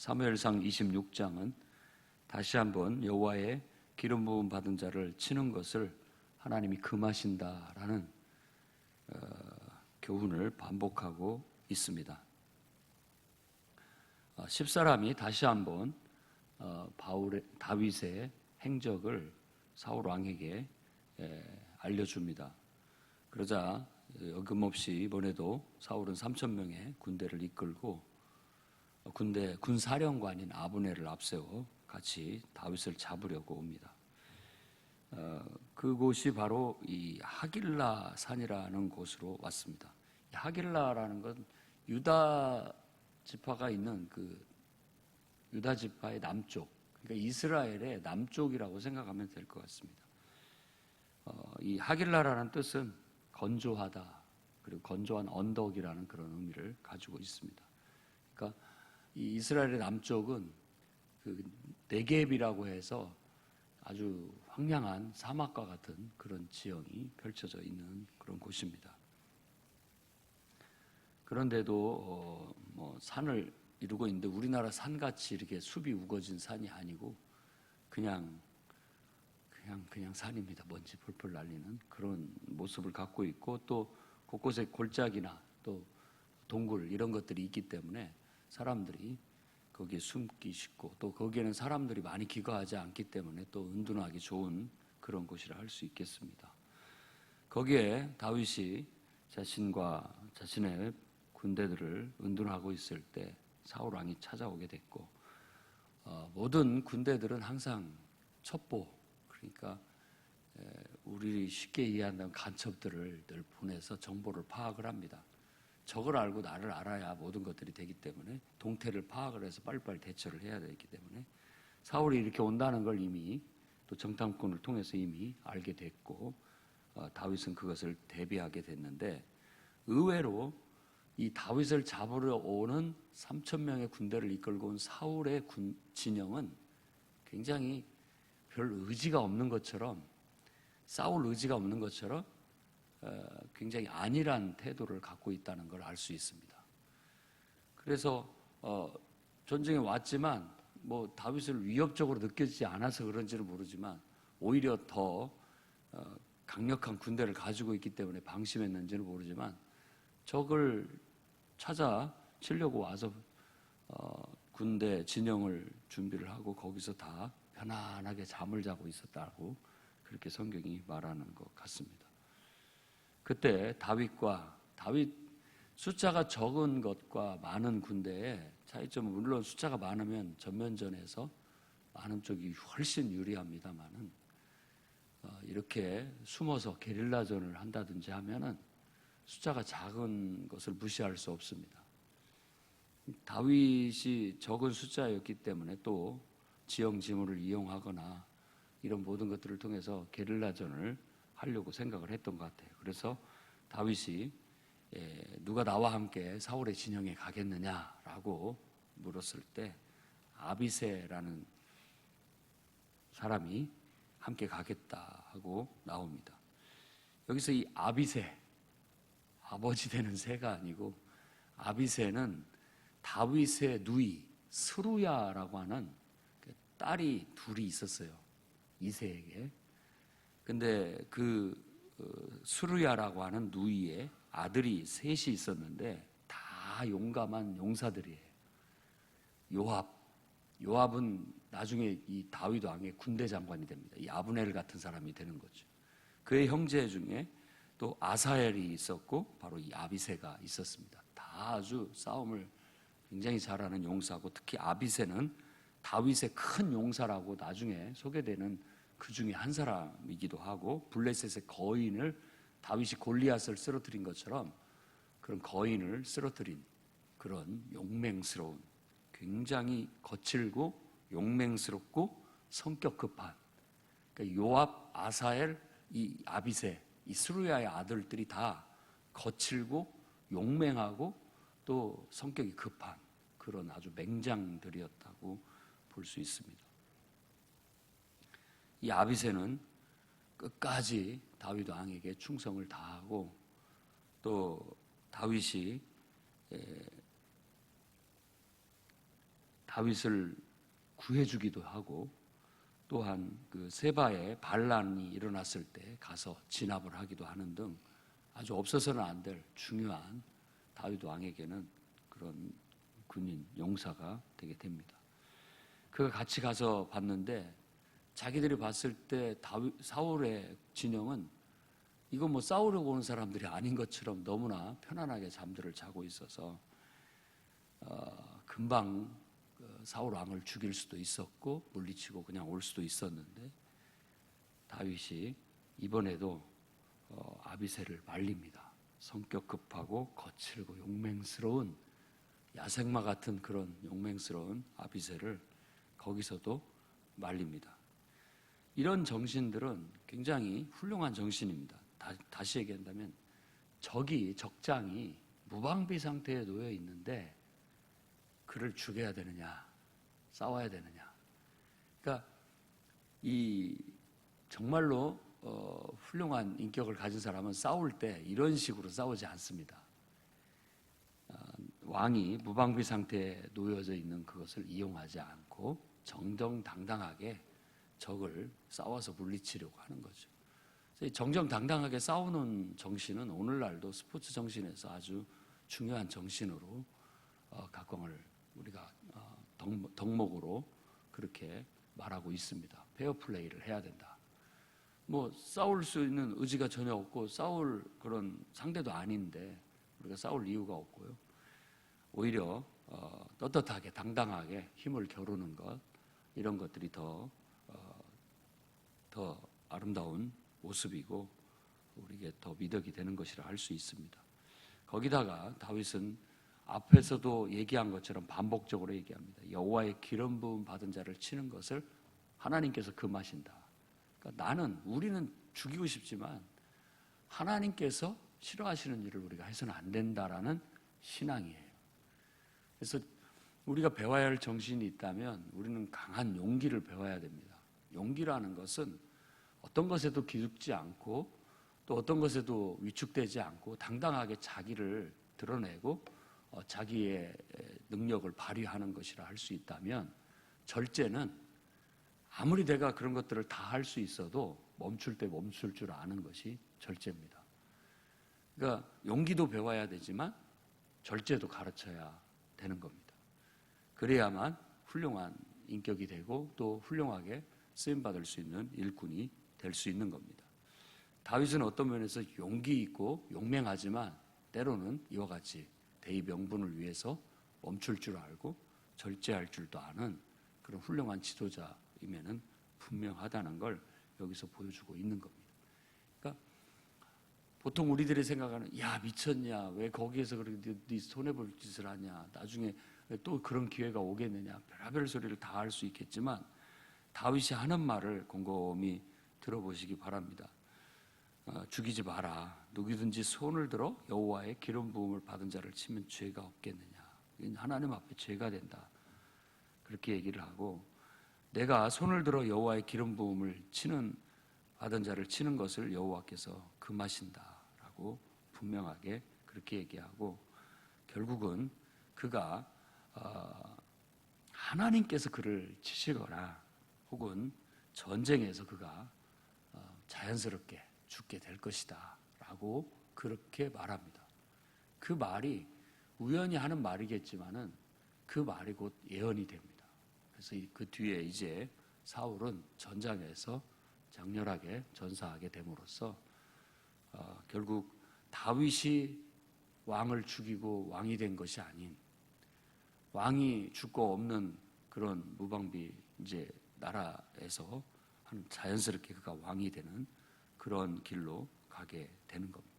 사무엘상 26장은 다시 한번 여호와의 기름 부음 받은 자를 치는 것을 하나님이 금하신다라는 교훈을 반복하고 있습니다. 10사람이 다시 한번 다윗의 행적을 사울 왕에게 알려줍니다. 그러자 어김없이 이번에도 사울은 3,000명의 군대를 이끌고 군사령관인 아브넬을 앞세워 같이 다윗을 잡으려고 옵니다. 그곳이 바로 이 하길라 산이라는 곳으로 왔습니다. 하길라라는 건 유다 지파가 있는 그 유다 지파의 남쪽, 그러니까 이스라엘의 남쪽이라고 생각하면 될 것 같습니다. 이 하길라라는 뜻은 건조하다, 그리고 건조한 언덕이라는 그런 의미를 가지고 있습니다. 그러니까 이 이스라엘의 남쪽은 그 네겝이라고 해서 아주 황량한 사막과 같은 그런 지형이 펼쳐져 있는 그런 곳입니다. 그런데도 산을 이루고 있는데 우리나라 산같이 이렇게 숲이 우거진 산이 아니고 그냥 산입니다. 먼지 펄펄 날리는 그런 모습을 갖고 있고, 또 곳곳에 골짜기나 또 동굴 이런 것들이 있기 때문에 사람들이 거기에 숨기 쉽고, 또 거기에는 사람들이 많이 기거하지 않기 때문에 또 은둔하기 좋은 그런 곳이라 할 수 있겠습니다. 거기에 다윗이 자신과 자신의 군대들을 은둔하고 있을 때 사울 왕이 찾아오게 됐고, 모든 군대들은 항상 첩보, 그러니까 우리 쉽게 이해한다면 간첩들을 늘 보내서 정보를 파악을 합니다. 적을 알고 나를 알아야 모든 것들이 되기 때문에 동태를 파악을 해서 빨리빨리 대처를 해야 되기 때문에 사울이 이렇게 온다는 걸 이미 또 정탐꾼을 통해서 이미 알게 됐고, 다윗은 그것을 대비하게 됐는데, 의외로 이 다윗을 잡으러 오는 3,000명의 군대를 이끌고 온 사울의 진영은 굉장히 별 의지가 없는 것처럼, 싸울 의지가 없는 것처럼 굉장히 안일한 태도를 갖고 있다는 걸 알 수 있습니다. 그래서 전쟁에 왔지만 다윗을 위협적으로 느껴지지 않아서 그런지는 모르지만 오히려 더 강력한 군대를 가지고 있기 때문에 방심했는지는 모르지만 적을 찾아 치려고 와서 군대 진영을 준비를 하고 거기서 다 편안하게 잠을 자고 있었다고 그렇게 성경이 말하는 것 같습니다. 그때 다윗 숫자가 적은 것과 많은 군대의 차이점은, 물론 숫자가 많으면 전면전에서 많은 쪽이 훨씬 유리합니다만은 이렇게 숨어서 게릴라전을 한다든지 하면은 숫자가 작은 것을 무시할 수 없습니다. 다윗이 적은 숫자였기 때문에 또 지형지물을 이용하거나 이런 모든 것들을 통해서 게릴라전을 하려고 생각을 했던 것 같아요. 그래서 다윗이 누가 나와 함께 사울의 진영에 가겠느냐라고 물었을 때 아비새라는 사람이 함께 가겠다 하고 나옵니다. 여기서 이 아비새, 아버지 되는 새가 아니고 아비새는 다윗의 누이 스루야라고 하는 딸이 둘이 있었어요, 이새에게. 근데 그 스루야라고 하는 누이의 아들이 셋이 있었는데 다 용감한 용사들이에요. 요압은 나중에 이 다윗 왕의 군대 장관이 됩니다. 이 아브넬 같은 사람이 되는 거죠. 그의 형제 중에 또 아사엘이 있었고 바로 이 아비새가 있었습니다. 다 아주 싸움을 굉장히 잘하는 용사고, 특히 아비새는 다윗의 큰 용사라고 나중에 소개되는 그 중에 한 사람이기도 하고, 블레셋의 거인을 다윗이 골리앗을 쓰러뜨린 것처럼 그런 거인을 쓰러뜨린 그런 용맹스러운, 굉장히 거칠고 용맹스럽고 성격 급한, 그러니까 요압, 아사엘, 이 아비새, 이 스루야의 아들들이 다 거칠고 용맹하고 또 성격이 급한 그런 아주 맹장들이었다고 볼 수 있습니다. 이 아비새는 끝까지 다윗 왕에게 충성을 다하고, 다윗이 다윗을 구해주기도 하고 또한 그 세바에 반란이 일어났을 때 가서 진압을 하기도 하는 등 아주 없어서는 안 될 중요한 다윗 왕에게는 그런 군인 용사가 되게 됩니다. 그가 같이 가서 봤는데 자기들이 봤을 때 사울의 진영은 이거 뭐 싸우려고 오는 사람들이 아닌 것처럼 너무나 편안하게 잠들을 자고 있어서 금방 사울 왕을 죽일 수도 있었고 물리치고 그냥 올 수도 있었는데 다윗이 이번에도 아비새를 말립니다. 성격 급하고 거칠고 용맹스러운 야생마 같은 그런 용맹스러운 아비새를 거기서도 말립니다. 이런 정신들은 굉장히 훌륭한 정신입니다. 다시 얘기한다면 적장이 무방비 상태에 놓여 있는데 그를 죽여야 되느냐 싸워야 되느냐. 그러니까 이 정말로 훌륭한 인격을 가진 사람은 싸울 때 이런 식으로 싸우지 않습니다. 왕이 무방비 상태에 놓여져 있는 그것을 이용하지 않고 정정당당하게 적을 싸워서 물리치려고 하는 거죠. 정정당당하게 싸우는 정신은 오늘날도 스포츠 정신에서 아주 중요한 정신으로 각광을 우리가 덕목으로 그렇게 말하고 있습니다. 페어플레이를 해야 된다. 뭐 싸울 수 있는 의지가 전혀 없고 싸울 그런 상대도 아닌데 우리가 싸울 이유가 없고요. 오히려 떳떳하게 당당하게 힘을 겨루는 것 이런 것들이 더 아름다운 모습이고 우리에게 더 미덕이 되는 것이라 할 수 있습니다. 거기다가 다윗은 앞에서도 얘기한 것처럼 반복적으로 얘기합니다. 여호와의 기름 부음 받은 자를 치는 것을 하나님께서 금하신다. 그러니까 우리는 죽이고 싶지만 하나님께서 싫어하시는 일을 우리가 해서는 안 된다라는 신앙이에요. 그래서 우리가 배워야 할 정신이 있다면 우리는 강한 용기를 배워야 됩니다. 용기라는 것은 어떤 것에도 기죽지 않고 또 어떤 것에도 위축되지 않고 당당하게 자기를 드러내고 자기의 능력을 발휘하는 것이라 할 수 있다면 절제는 아무리 내가 그런 것들을 다 할 수 있어도 멈출 때 멈출 줄 아는 것이 절제입니다. 그러니까 용기도 배워야 되지만 절제도 가르쳐야 되는 겁니다. 그래야만 훌륭한 인격이 되고 또 훌륭하게 쓰임받을 수 있는 일꾼이 될 수 있는 겁니다. 다윗은 어떤 면에서 용기 있고 용맹하지만 때로는 이와 같이 대의 명분을 위해서 멈출 줄 알고 절제할 줄도 아는 그런 훌륭한 지도자임에는 분명하다는 걸 여기서 보여주고 있는 겁니다. 그러니까 보통 우리들이 생각하는 야 미쳤냐 왜 거기에서 그렇게 네 손해볼 짓을 하냐 나중에 또 그런 기회가 오겠느냐 별의별 소리를 다 할 수 있겠지만 다윗이 하는 말을 곰곰이 들어보시기 바랍니다. 죽이지 마라. 누구든지 손을 들어 여호와의 기름 부음을 받은 자를 치면 죄가 없겠느냐. 이건 하나님 앞에 죄가 된다. 그렇게 얘기를 하고 내가 손을 들어 여호와의 기름 부음을 받은 자를 치는 것을 여호와께서 금하신다라고 분명하게 그렇게 얘기하고 결국은 그가 하나님께서 그를 치시거나 혹은 전쟁에서 그가 자연스럽게 죽게 될 것이다 라고 그렇게 말합니다. 그 말이 우연히 하는 말이겠지만은 그 말이 곧 예언이 됩니다. 그래서 그 뒤에 이제 사울은 전장에서 장렬하게 전사하게 됨으로써 결국 다윗이 왕을 죽이고 왕이 된 것이 아닌 왕이 죽고 없는 그런 무방비 이제 나라에서 자연스럽게 그가 왕이 되는 그런 길로 가게 되는 겁니다.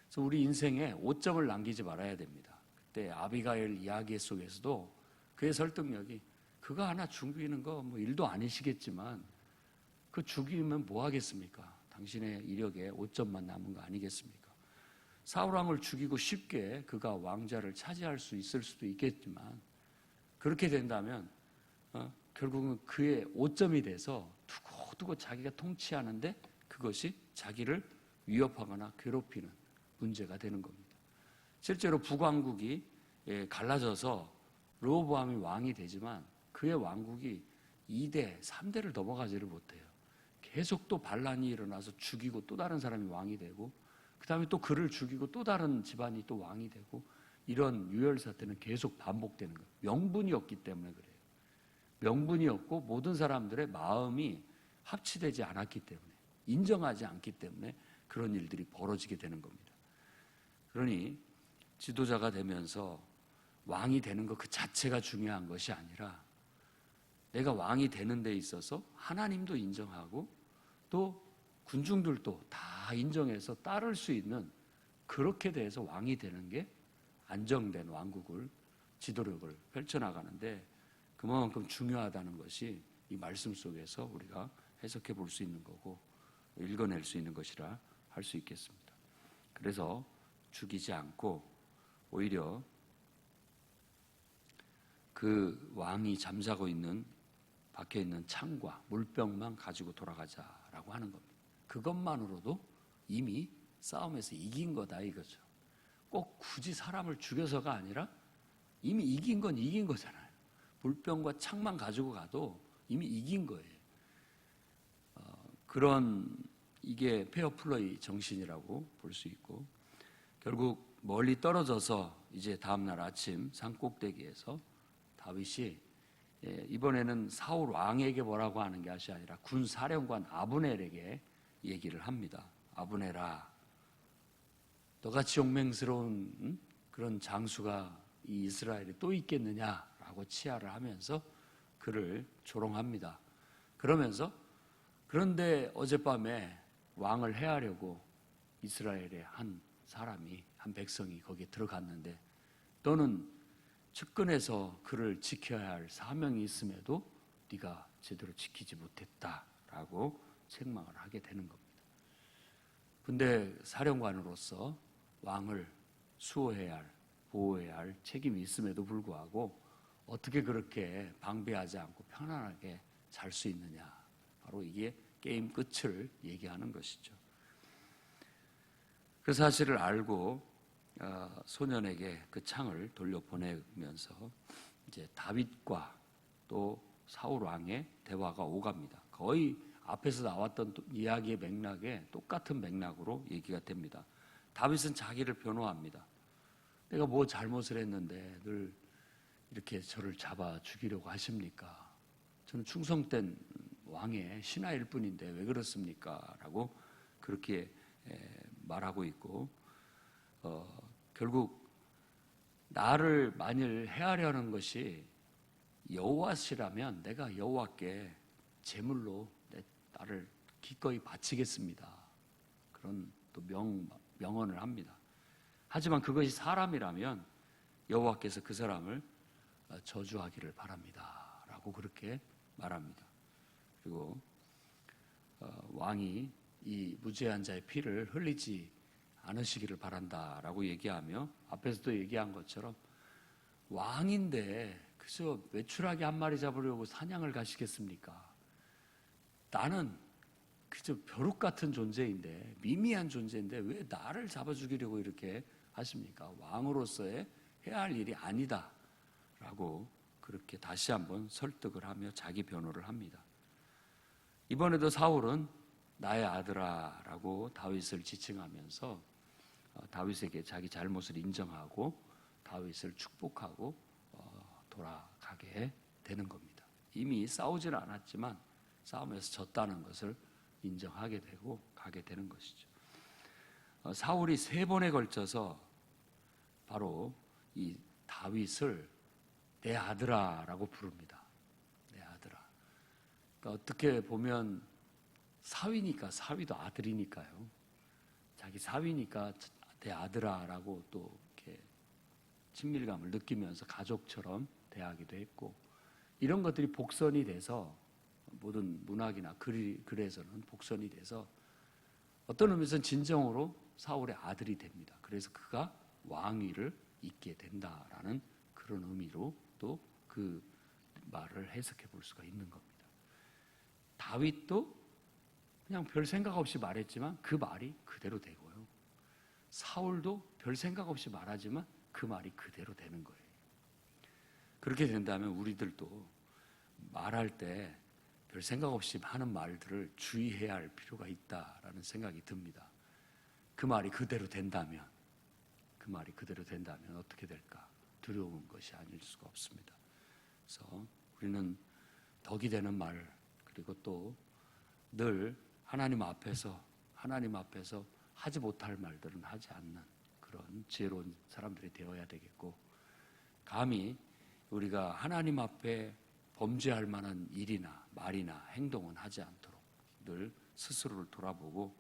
그래서 우리 인생에 오점을 남기지 말아야 됩니다. 그때 아비가일 이야기 속에서도 그의 설득력이 그가 하나 죽이는 거 뭐 일도 아니시겠지만 그 죽이면 뭐 하겠습니까? 당신의 이력에 오점만 남은 거 아니겠습니까? 사울왕을 죽이고 쉽게 그가 왕자를 차지할 수 있을 수도 있겠지만 그렇게 된다면 결국은 그의 오점이 돼서 두고두고 자기가 통치하는데 그것이 자기를 위협하거나 괴롭히는 문제가 되는 겁니다. 실제로 북왕국이 갈라져서 르호보암이 왕이 되지만 그의 왕국이 2대, 3대를 넘어가지를 못해요. 계속 또 반란이 일어나서 죽이고 또 다른 사람이 왕이 되고 그 다음에 또 그를 죽이고 또 다른 집안이 또 왕이 되고 이런 유혈 사태는 계속 반복되는 거예요. 명분이 없기 때문에 그래요. 명분이 없고 모든 사람들의 마음이 합치되지 않았기 때문에 인정하지 않기 때문에 그런 일들이 벌어지게 되는 겁니다. 그러니 지도자가 되면서 왕이 되는 것 그 자체가 중요한 것이 아니라 내가 왕이 되는 데 있어서 하나님도 인정하고 또 군중들도 다 인정해서 따를 수 있는 그렇게 돼서 왕이 되는 게 안정된 왕국을 지도력을 펼쳐나가는데 그만큼 중요하다는 것이 이 말씀 속에서 우리가 해석해 볼 수 있는 거고 읽어낼 수 있는 것이라 할 수 있겠습니다. 그래서 죽이지 않고 오히려 그 왕이 잠자고 있는 밖에 있는 창과 물병만 가지고 돌아가자라고 하는 겁니다. 그것만으로도 이미 싸움에서 이긴 거다 이거죠. 꼭 굳이 사람을 죽여서가 아니라 이미 이긴 건 이긴 거잖아요. 물병과 창만 가지고 가도 이미 이긴 거예요. 그런 이게 페어플레이 정신이라고 볼 수 있고 결국 멀리 떨어져서 이제 다음날 아침 산 꼭대기에서 다윗이 이번에는 사울 왕에게 뭐라고 하는 것이 아니라 군 사령관 아브넬에게 얘기를 합니다. 아브넬아, 너같이 용맹스러운 그런 장수가 이 이스라엘에 또 있겠느냐라고 치하를 하면서 그를 조롱합니다. 그러면서 그런데 어젯밤에 왕을 해하려고 이스라엘의 한 사람이 한 백성이 거기에 들어갔는데 너는 측근에서 그를 지켜야 할 사명이 있음에도 네가 제대로 지키지 못했다라고 책망을 하게 되는 겁니다. 군대 사령관으로서 왕을 수호해야 할, 보호해야 할 책임이 있음에도 불구하고 어떻게 그렇게 방배하지 않고 편안하게 잘 수 있느냐. 바로 이게 게임 끝을 얘기하는 것이죠. 그 사실을 알고 소년에게 그 창을 돌려보내면서 이제 다윗과 또 사울 왕의 대화가 오갑니다. 거의 앞에서 나왔던 이야기의 맥락에 똑같은 맥락으로 얘기가 됩니다. 다윗은 자기를 변호합니다. 내가 뭐 잘못을 했는데 늘 이렇게 저를 잡아 죽이려고 하십니까? 저는 충성된 왕의 신하일 뿐인데 왜 그렇습니까? 라고 그렇게 말하고 있고 결국 나를 만일 해하려는 것이 여호와시라면 내가 여호와께 제물로 나를 기꺼이 바치겠습니다. 그런 또 명언을 합니다. 하지만 그것이 사람이라면 여호와께서 그 사람을 저주하기를 바랍니다. 라고 그렇게 말합니다. 그리고 왕이 이 무죄한 자의 피를 흘리지 않으시기를 바란다라고 얘기하며 앞에서도 얘기한 것처럼 왕인데 그저 외출하게 한 마리 잡으려고 사냥을 가시겠습니까? 나는 그저 벼룩 같은 존재인데 미미한 존재인데 왜 나를 잡아 죽이려고 이렇게 하십니까? 왕으로서의 해야 할 일이 아니다 라고 그렇게 다시 한번 설득을 하며 자기 변호를 합니다. 이번에도 사울은 나의 아들아 라고 다윗을 지칭하면서 다윗에게 자기 잘못을 인정하고 다윗을 축복하고 돌아가게 되는 겁니다. 이미 싸우지는 않았지만 싸움에서 졌다는 것을 인정하게 되고 가게 되는 것이죠. 사울이 3번에 걸쳐서 바로 이 다윗을 내 아들아 라고 부릅니다. 내 아들아. 그러니까 어떻게 보면 사위니까 사위도 아들이니까요. 자기 사위니까 내 아들아 라고 또 이렇게 친밀감을 느끼면서 가족처럼 대하기도 했고 이런 것들이 복선이 돼서 모든 문학이나 글에서는 복선이 돼서 어떤 의미에서는 진정으로 사울의 아들이 됩니다. 그래서 그가 왕위를 잇게 된다라는 그런 의미로 또 그 말을 해석해 볼 수가 있는 겁니다. 다윗도 그냥 별 생각 없이 말했지만 그 말이 그대로 되고요. 사울도 별 생각 없이 말하지만 그 말이 그대로 되는 거예요. 그렇게 된다면 우리들도 말할 때 별 생각 없이 하는 말들을 주의해야 할 필요가 있다라는 생각이 듭니다. 그 말이 그대로 된다면 어떻게 될까? 두려운 것이 아닐 수가 없습니다. 그래서 우리는 덕이 되는 말, 그리고 또 늘 하나님 앞에서 하지 못할 말들은 하지 않는 그런 지혜로운 사람들이 되어야 되겠고, 감히 우리가 하나님 앞에 범죄할 만한 일이나 말이나 행동은 하지 않도록 늘 스스로를 돌아보고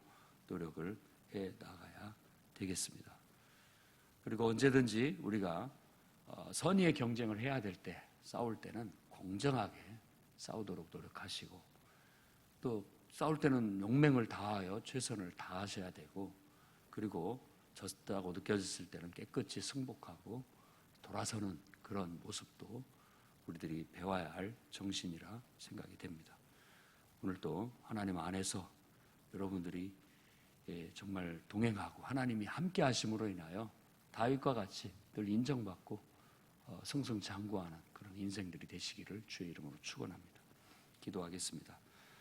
노력을 해 나가야 되겠습니다. 그리고 언제든지 우리가 선의의 경쟁을 해야 될 때, 싸울 때는 공정하게 싸우도록 노력하시고, 또 싸울 때는 용맹을 다하여 최선을 다하셔야 되고, 그리고 졌다고 느껴졌을 때는 깨끗이 승복하고 돌아서는 그런 모습도 우리들이 배워야 할 정신이라 생각이 됩니다. 오늘도 하나님 안에서 여러분들이 정말 동행하고 하나님이 함께 하심으로 인하여 다윗과 같이 늘 인정받고 승승장구하는 그런 인생들이 되시기를 주의 이름으로 축원합니다. 기도하겠습니다.